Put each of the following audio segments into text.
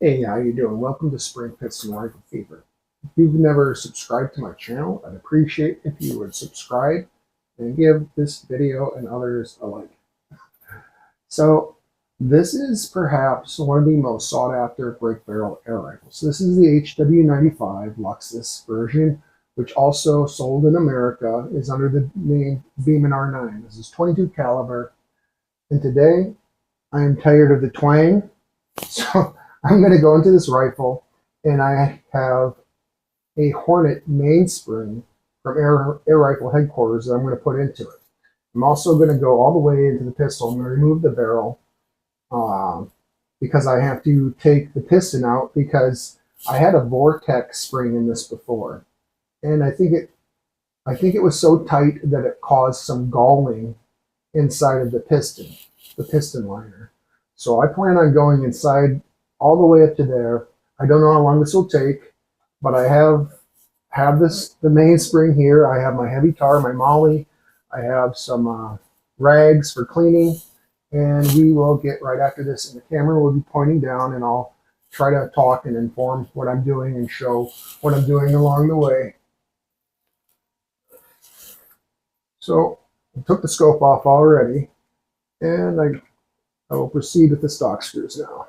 Hey, how you doing? Welcome to Spring Piston Rifle Fever. If you've never subscribed to my channel, I'd appreciate if you would subscribe and give this video and others a like. So, this is perhaps one of the most sought after break barrel air rifles. This is the HW95 Luxus version, which also sold in America, is under the name Beeman R9. This is 22 caliber, and today I am tired of the twang, so I'm going to go into this rifle, and I have a Hornet mainspring from Air Rifle Headquarters that I'm going to put into it. I'm also going to go all the way into the pistol. I'm going to remove the barrel because I have to take the piston out because I had a Vortex spring in this before, and I think it was so tight that it caused some galling inside of the piston liner. So I plan on going inside all the way up to there. I don't know how long this will take, but I have the mainspring here. I have my heavy tar, my molly. I have some rags for cleaning, and we will get right after this. And the camera will be pointing down, and I'll try to talk and inform what I'm doing and show what I'm doing along the way. So I took the scope off already, and I will proceed with the stock screws now.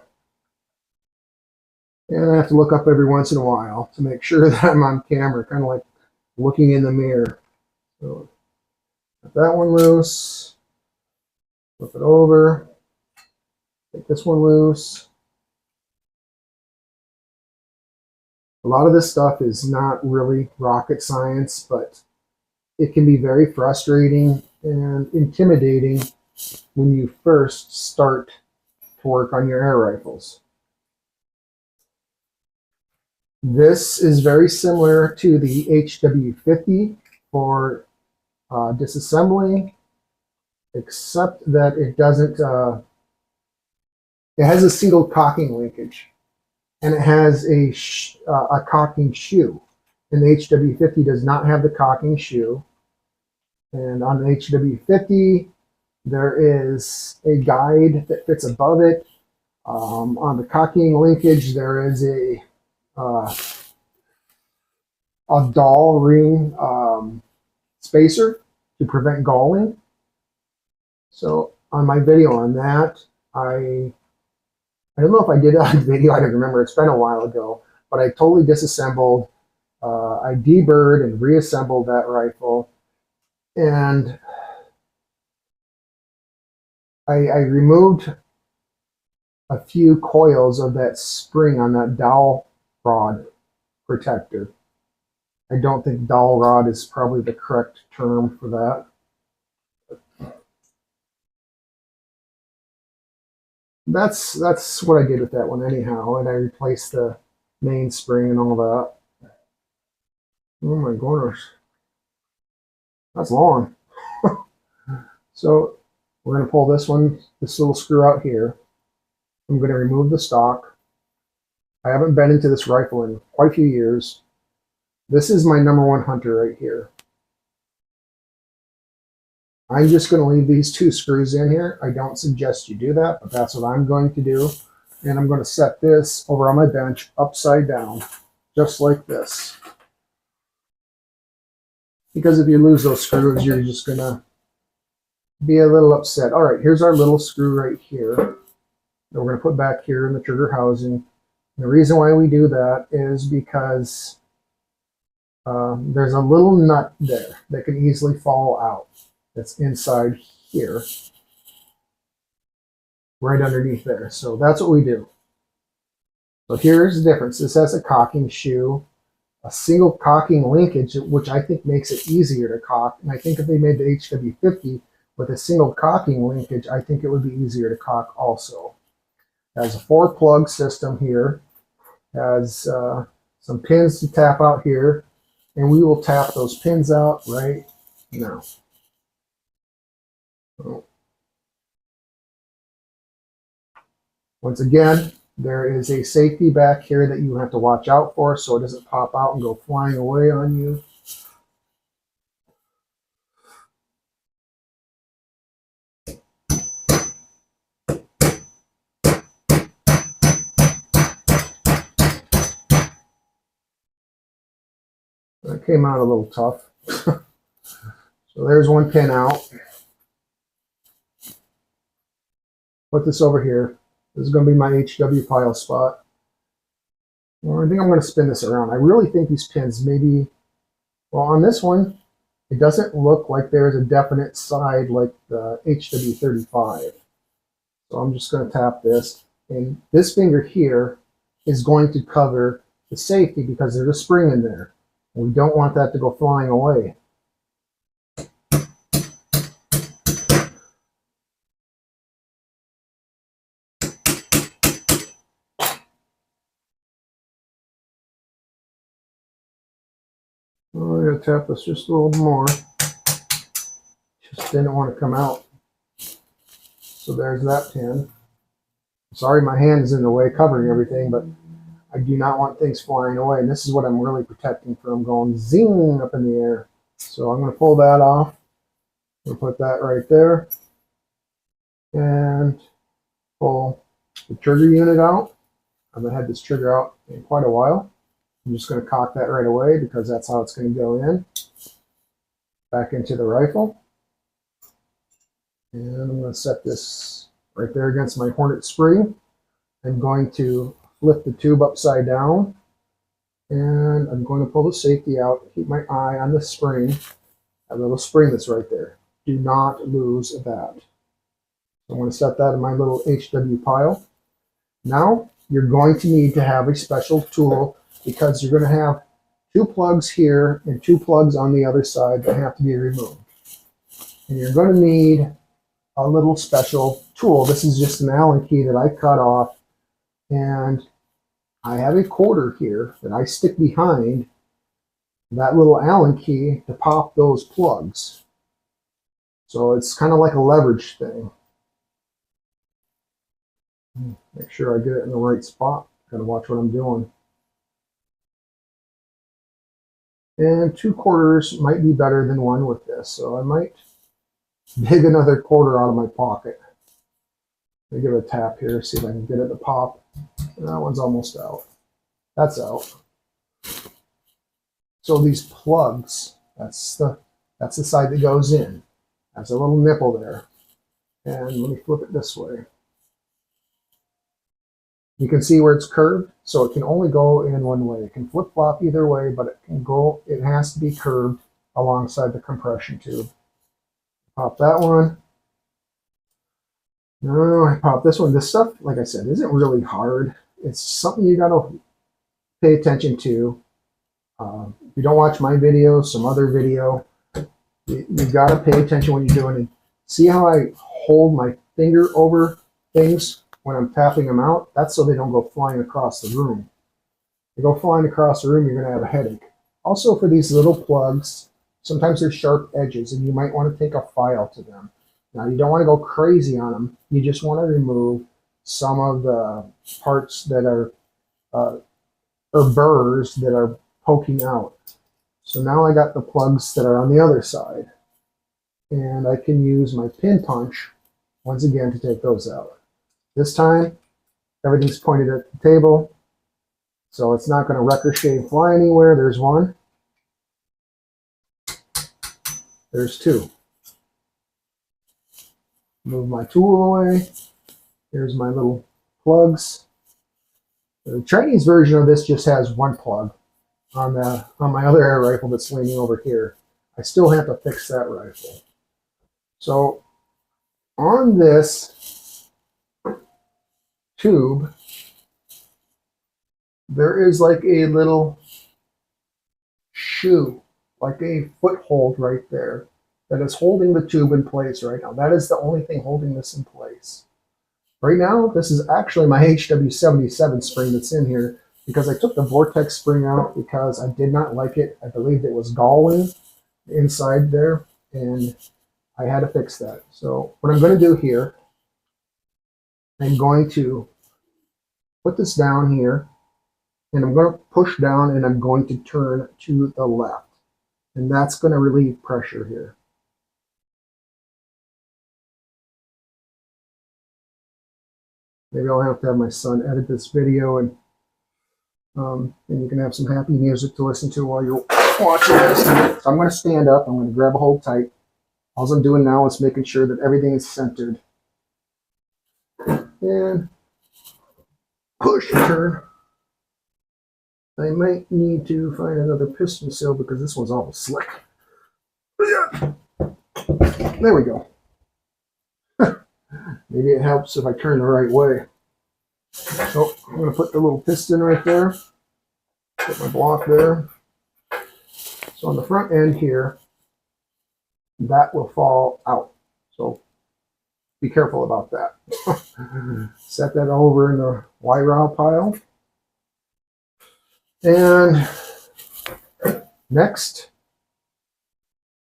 And I have to look up every once in a while to make sure that I'm on camera, kind of like looking in the mirror. So, got that one loose, flip it over, take this one loose. A lot of this stuff is not really rocket science, but it can be very frustrating and intimidating when you first start to work on your air rifles. This is very similar to the HW50 for disassembly, except that it doesn't, it has a single cocking linkage, and it has a cocking shoe. And the HW50 does not have the cocking shoe. And on the HW50, there is a guide that fits above it. On the cocking linkage, there is a dowel ring spacer to prevent galling. So on my video on that, I don't know if I did it on video, I don't remember, it's been a while ago, but I totally disassembled, I deburred and reassembled that rifle, and I removed a few coils of that spring on that dowel rod protector. I don't think dowel rod is probably the correct term for that. That's what I did with that one anyhow, and I replaced the mainspring and all that. Oh my goodness, that's long. So we're going to pull this little screw out here. I'm going to remove the stock. I haven't been into this rifle in quite a few years. This is my #1 hunter right here. I'm just going to leave these 2 screws in here. I don't suggest you do that, but that's what I'm going to do. And I'm going to set this over on my bench upside down, just like this. Because if you lose those screws, you're just going to be a little upset. All right, here's our little screw right here that we're going to put back here in the trigger housing. And the reason why we do that is because there's a little nut there that can easily fall out. That's inside here, right underneath there. So that's what we do. So here's the difference. This has a cocking shoe, a single cocking linkage, which I think makes it easier to cock. And I think if they made the HW50 with a single cocking linkage, I think it would be easier to cock also. It has a 4-plug system here. It has some pins to tap out here, and we will tap those pins out right now. Once again, there is a safety back here that you have to watch out for so it doesn't pop out and go flying away on you. That came out a little tough. So there's one pin out. Put this over here. This is going to be my HW pile spot. Well, I think I'm going to spin this around. I really think these pins maybe, well, on this one, it doesn't look like there's a definite side like the HW35. So I'm just going to tap this. And this finger here is going to cover the safety because there's a spring in there. We don't want that to go flying away. I'm going to tap this just a little more. Just didn't want to come out. So there's that pin. Sorry my hand is in the way covering everything, but I do not want things flying away. And this is what I'm really protecting from going zing up in the air. So I'm going to pull that off. I'm going to put that right there. And pull the trigger unit out. I haven't had this trigger out in quite a while. I'm just going to cock that right away because that's how it's going to go in. Back into the rifle. And I'm going to set this right there against my Hornet spring. I'm going to flip the tube upside down. And I'm going to pull the safety out. Keep my eye on the spring. That little spring that's right there. Do not lose that. I'm going to set that in my little HW pile. Now, you're going to need to have a special tool because you're going to have 2 plugs here and 2 plugs on the other side that have to be removed. And you're going to need a little special tool. This is just an Allen key that I cut off, and I have a quarter here that I stick behind that little Allen key to pop those plugs. So it's kind of like a leverage thing. Make sure I get it in the right spot. Gotta watch what I'm doing. And 2 quarters might be better than 1 with this, so I might dig another quarter out of my pocket. Let me give it a tap here, see if I can get it to pop. And that one's almost out. That's out. So these plugs, that's the side that goes in. That's a little nipple there. And let me flip it this way. You can see where it's curved, so it can only go in one way. It can flip-flop either way, but it has to be curved alongside the compression tube. Pop that one. No, I pop this one. This stuff, like I said, isn't really hard. It's something you gotta pay attention to. If you don't watch my video, some other video, you gotta pay attention when you're doing it. See how I hold my finger over things when I'm tapping them out? That's so they don't go flying across the room. If they go flying across the room, you're gonna have a headache. Also for these little plugs, sometimes they're sharp edges and you might want to take a file to them. Now you don't want to go crazy on them. You just want to remove some of the parts that are, or burrs that are poking out. So now I got the plugs that are on the other side. And I can use my pin punch once again to take those out. This time, everything's pointed at the table, so it's not going to ricochet and fly anywhere. There's one. There's 2. Move my tool away. Here's my little plugs. The Chinese version of this just has 1 plug on my other air rifle that's leaning over here. I still have to fix that rifle. So on this tube, there is like a little shoe, like a foothold right there that is holding the tube in place right now. That is the only thing holding this in place. Right now, this is actually my HW97 spring that's in here because I took the Vortex spring out because I did not like it. I believed it was galling inside there, and I had to fix that. So what I'm going to do here, I'm going to put this down here, and I'm going to push down, and I'm going to turn to the left. And that's going to relieve pressure here. Maybe I'll have to have my son edit this video, and you can have some happy music to listen to while you're watching this. So I'm going to stand up. I'm going to grab a hold tight. All I'm doing now is making sure that everything is centered. And push and turn. I might need to find another piston seal because this one's all slick. Yeah. There we go. Maybe it helps if I turn the right way. So I'm going to put the little piston right there. Put my block there. So on the front end here, that will fall out. So be careful about that. Set that over in the Y-row pile. And next,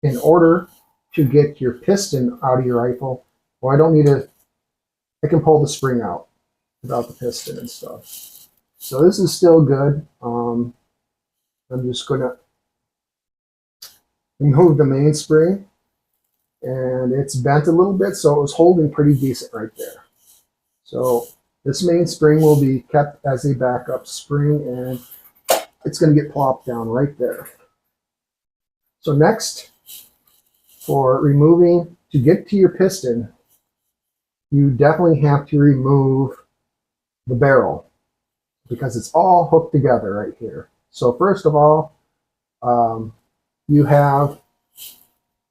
in order to get your piston out of your rifle, well, I don't need to, I can pull the spring out without the piston and stuff. So this is still good. I'm just going to remove the mainspring, and it's bent a little bit, so it was holding pretty decent right there. So this mainspring will be kept as a backup spring, and it's going to get plopped down right there. So next, for removing, to get to your piston, you definitely have to remove the barrel because it's all hooked together right here. So first of all, you have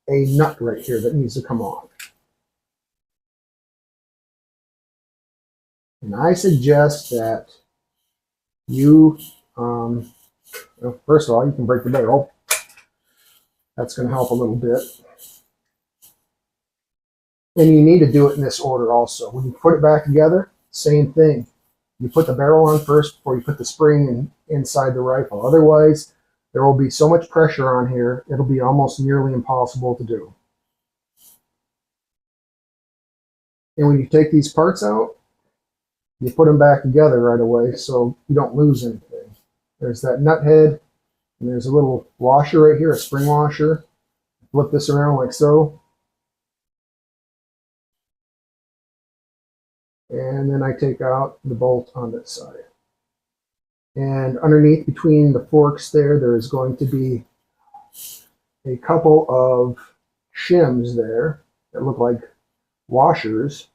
a nut right here that needs to come off. And I suggest that you, first of all, you can break the barrel. That's going to help a little bit. And you need to do it in this order also. When you put it back together, same thing. You put the barrel on first before you put the spring inside the rifle. Otherwise, there will be so much pressure on here, it'll be almost nearly impossible to do. And when you take these parts out, you put them back together right away so you don't lose anything. There's that nut head, and there's a little washer right here, a spring washer. Flip this around like so. And then I take out the bolt on this side. And underneath between the forks there is going to be a couple of shims there that look like washers.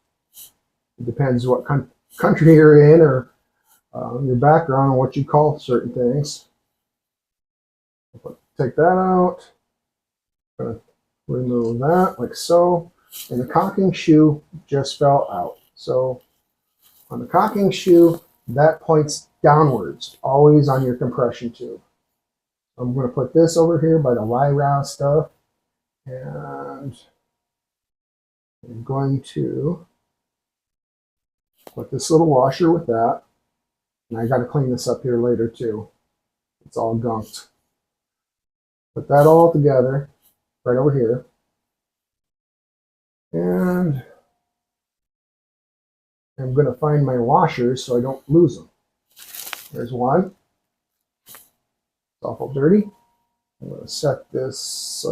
It depends what country you're in or your background and what you call certain things. Take that out. Remove that like so. And the cocking shoe just fell out. So on the cocking shoe, that points downwards, always on your compression tube. I'm going to put this over here by the Y-row stuff, and I'm going to put this little washer with that, and I got to clean this up here later too. It's all gunked. Put that all together right over here, and I'm going to find my washers so I don't lose them. There's one. It's awful dirty. I'm going to set this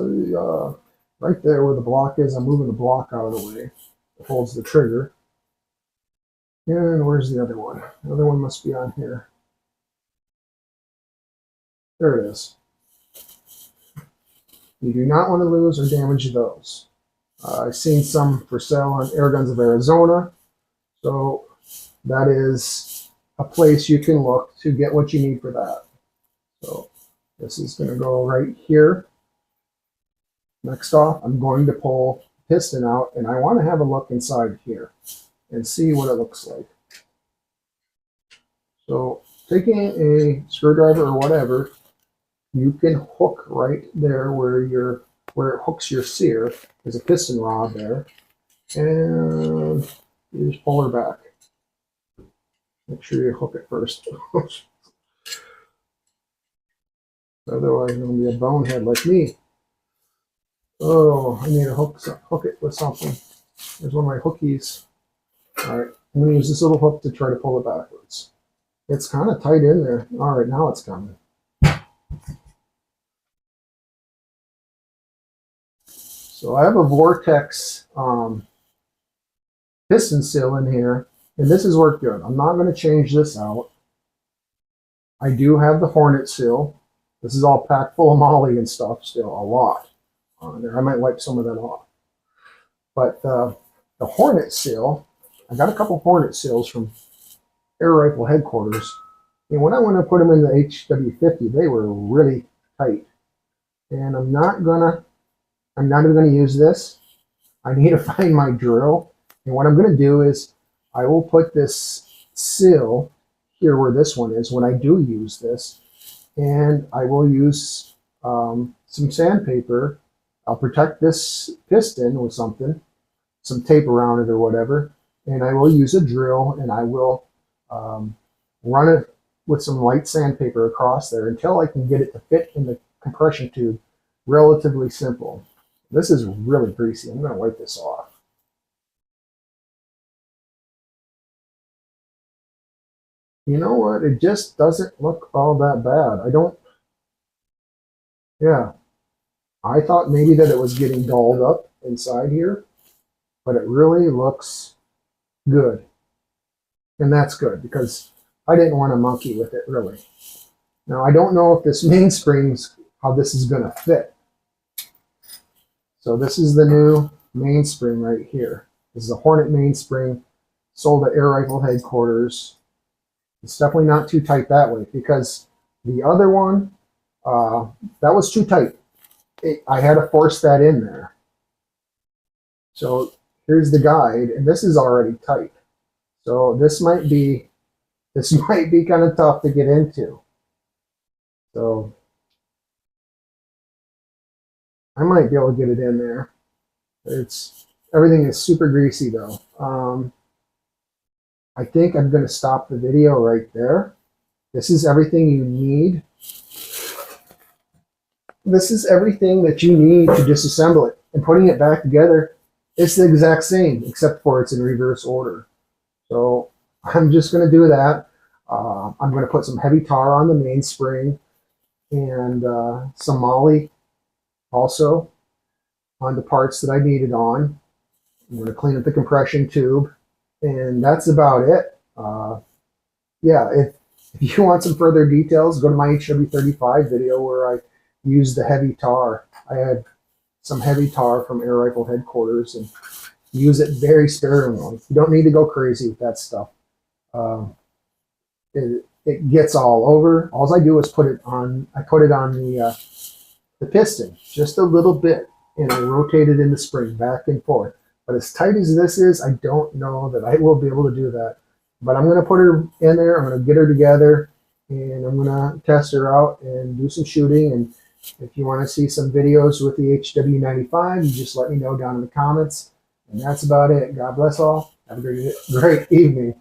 right there where the block is. I'm moving the block out of the way. It holds the trigger. And where's the other one? The other one must be on here. There it is. You do not want to lose or damage those. I've seen some for sale on Airguns of Arizona. So that is a place you can look to get what you need for that. So this is going to go right here. Next off, I'm going to pull the piston out, and I want to have a look inside here and see what it looks like. So taking a screwdriver or whatever, you can hook right there where it hooks your sear. There's a piston rod there, and you just pull her back. Make sure you hook it first. Otherwise, you're going to be a bonehead like me. Oh, I need to hook it with something. There's one of my hookies. All right, I'm going to use this little hook to try to pull it backwards. It's kind of tight in there. All right, now it's coming. So I have a Vortex piston seal in here, and this has worked good. I'm not going to change this out. I do have the Hornet seal. This is all packed full of moly and stuff still, a lot on there. I might wipe some of that off. But the Hornet seal, I got a couple Hornet seals from Air Rifle Headquarters. And when I went to put them in the HW50, they were really tight. And I'm not even gonna use this. I need to find my drill. And what I'm gonna do is I will put this seal here where this one is when I do use this. And I will use some sandpaper. I'll protect this piston with something, some tape around it or whatever. And I will use a drill and I will run it with some light sandpaper across there until I can get it to fit in the compression tube. Relatively simple. This is really greasy. I'm going to wipe this off. You know what? It just doesn't look all that bad. Yeah. I thought maybe that it was getting dulled up inside here, but it really looks good. And that's good because I didn't want to monkey with it really. Now I don't know if this mainspring's how this is going to fit. So this is the new mainspring right here. This is a Hornet mainspring sold at Air Rifle Headquarters. It's definitely not too tight that way because the other one, that was too tight. I had to force that in there. So here's the guide, and this is already tight. So this might be kind of tough to get into. So I might be able to get it in there. Everything is super greasy though. I think I'm going to stop the video right there. This is everything you need. This is everything that you need to disassemble it. And putting it back together, it's the exact same, except for it's in reverse order. So I'm just going to do that. I'm going to put some heavy tar on the mainspring and some moly also on the parts that I need it on. I'm going to clean up the compression tube. And that's about it. Yeah, if you want some further details, go to my HW35 video where I used the heavy tar. I had some heavy tar from Air Rifle Headquarters and use it very sparingly. You don't need to go crazy with that stuff. It gets all over. All I do is put it on the piston just a little bit, and I rotate it in the spring back and forth. But as tight as this is, I don't know that I will be able to do that. But I'm going to put her in there. I'm going to get her together, and I'm going to test her out and do some shooting. And if you want to see some videos with the HW95, you just let me know down in the comments. And that's about it. God bless all. Have a great evening.